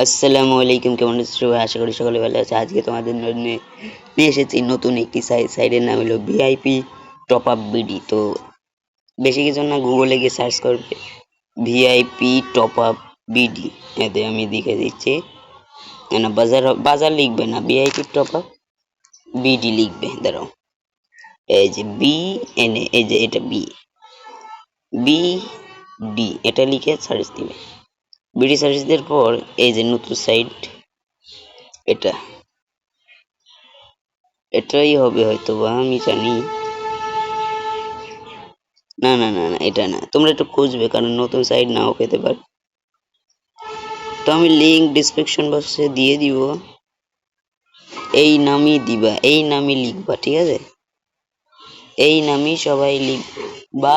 আসসালামু আলাইকুম, কেমন আছো সবাই? আশা করি সকলে ভালো আছে। আজকে তোমাদের জন্য নিয়ে এসেছি নতুন একটি সাইটের নাম হলো ভিআইপি টপ আপ বিডি। তো বেশি কিছু না, গুগলে গিয়ে সার্চ করবে ভিআইপি টপ আপ বিডি। এতে আমি দেখে দিচ্ছি না, বাজার বাজার লিখবে না, ভিআইপি টপ আপ বিডি লিখবে। দাঁড়াও, এই যে বি এন এ, এই যে এটা বি বি ডি, এটা লিখে সার্চ দিবে। বিডি সার্চ দেওয়ার পর এই যে নতুন সাইট, এটা এটাই হবে হয়তো, বা আমি জানি না। না না না, এটা না, তোমরা একটু খুঁজবে, কারণ নতুন সাইট নাও পেতে পারে। তো আমি লিংক ডিসক্রিপশন বক্সে দিয়ে দিব, এই নামই দিবা, এই নামই লিখবা, ঠিক আছে? এই নামই সবাই লিখবা।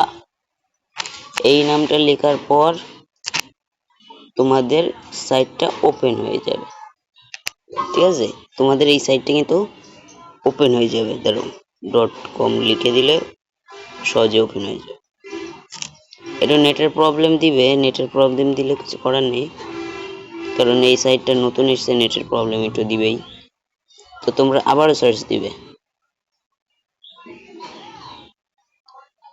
এই নামটা লেখার পর তোমাদের সাইটটা ওপেন হয়ে যাবে, ঠিক আছে? তোমাদের এই সাইটটা কিন্তু ওপেন হয়ে যাবে। ধরো .com লিখে দিলে সহজে ওপেন হয়ে যাবে। এটা নেটের প্রবলেম দিবে, নেটের প্রবলেম দিলে কিছু করার নেই, কারণ এই সাইটটা নতুন এসেছে, নেটের প্রবলেম একটু দিবেই। তো তোমরা আবারও সার্চ দিবে।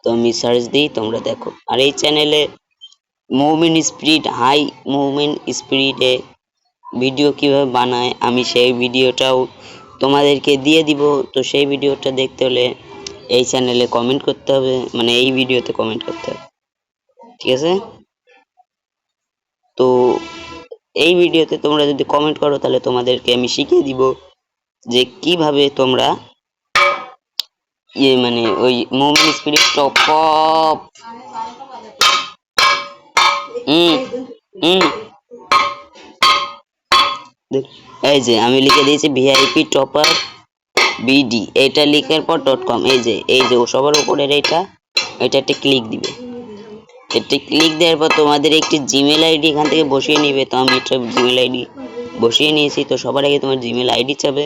তো আমি সার্চ দিই, তোমরা দেখো। আর এই চ্যানেলে মুভমেন্ট স্পিরিট, হাই মুভমেন্ট স্পিরিটে ভিডিও কিভাবে বানায় আমি সেই ভিডিওটাও তোমাদেরকে দিয়ে দিব। তো সেই ভিডিওটা দেখতে হলে এই চ্যানেলে কমেন্ট করতে হবে, মানে এই ভিডিওতে কমেন্ট করতে হবে, ঠিক আছে? তো এই ভিডিওতে তোমরা যদি কমেন্ট করো তাহলে তোমাদেরকে আমি শিখিয়ে দিব যে কিভাবে তোমরা মানে ওই মুভমেন্ট স্পিরিট টপ আপ এই যে আমি লিখে দিয়েছি ভিআইপি টপ আপ বিডি, এটা লিখার পর .com, এই যে সবার উপরের এটা একটা ক্লিক দিবে। এটা ক্লিক দেওয়ার পর তোমাদের একটি জিমেল আইডি এখান থেকে বসিয়ে নিবে। তো আমি একটা জিমেল আইডি বসিয়ে নিয়েছি। তো সবার আগে তোমার জিমেল আইডি চাবে।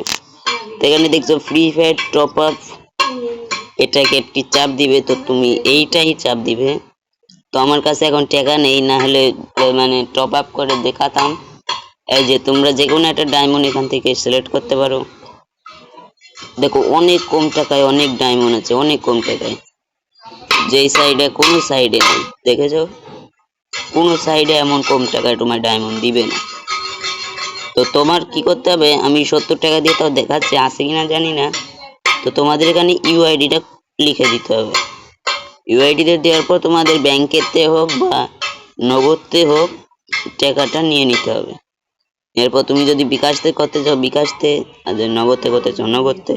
তো এখানে দেখছো ফ্রি ফায়ার টপ আপ, এটাকে একটি চাপ দিবে। তো তুমি এইটাই চাপ দিবে। তো আমার কাছে এখন টাকা নেই, না হলে মানে টপ আপ করে দেখাতাম। এই যে তোমরা যে কোনো একটা ডায়মন্ড এখান থেকে সিলেক্ট করতে পারো। দেখো অনেক কম টাকায় অনেক ডায়মন্ড আছে, অনেক কম টাকায়, যেই সাইডে কোনো সাইডে নেই। দেখেছো, কোনো সাইডে এমন কম টাকায় তোমার ডায়মন্ড দিবে না। তো তোমার কি করতে হবে, আমি 70 টাকা দিয়ে তাও দেখাচ্ছি, আছে কিনা জানি না। তো তোমাদের এখানে ইউআইডিটা লিখে দিতে হবে। ইউআইডিটা দেওয়ার পর তোমাদের ব্যাংকেতে হোক বা নগদতে হোক টাকাটা নিয়ে নিতে হবে। এরপর তুমি যদি বিকাশতে করতে চাও বিকাশতে, আর যদি নগদতে করতে চাও নগদতে।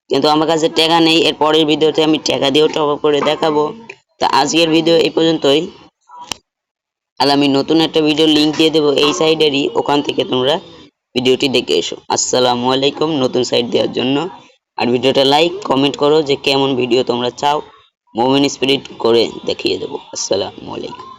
কিন্তু আমার কাছে টাকা নেই, এর পরের ভিডিওতে আমি টাকা দিয়েও টপ আপ করে দেখাবো। তো আজকের ভিডিও এই পর্যন্তই। আর আমি নতুন একটা ভিডিও লিংক দিয়ে দেবো এই সাইডেরই, ওখান থেকে তোমরা ভিডিওটি দেখে এসো। আসসালামু আলাইকুম, নতুন সাইট দেওয়ার জন্য। আর ভিডিওটা লাইক কমেন্ট করো যে কেমন ভিডিও তোমরা চাও, মুভমেন্ট স্পিরিট করে দেখিয়ে দেবো। আসসালামু আলাইকুম।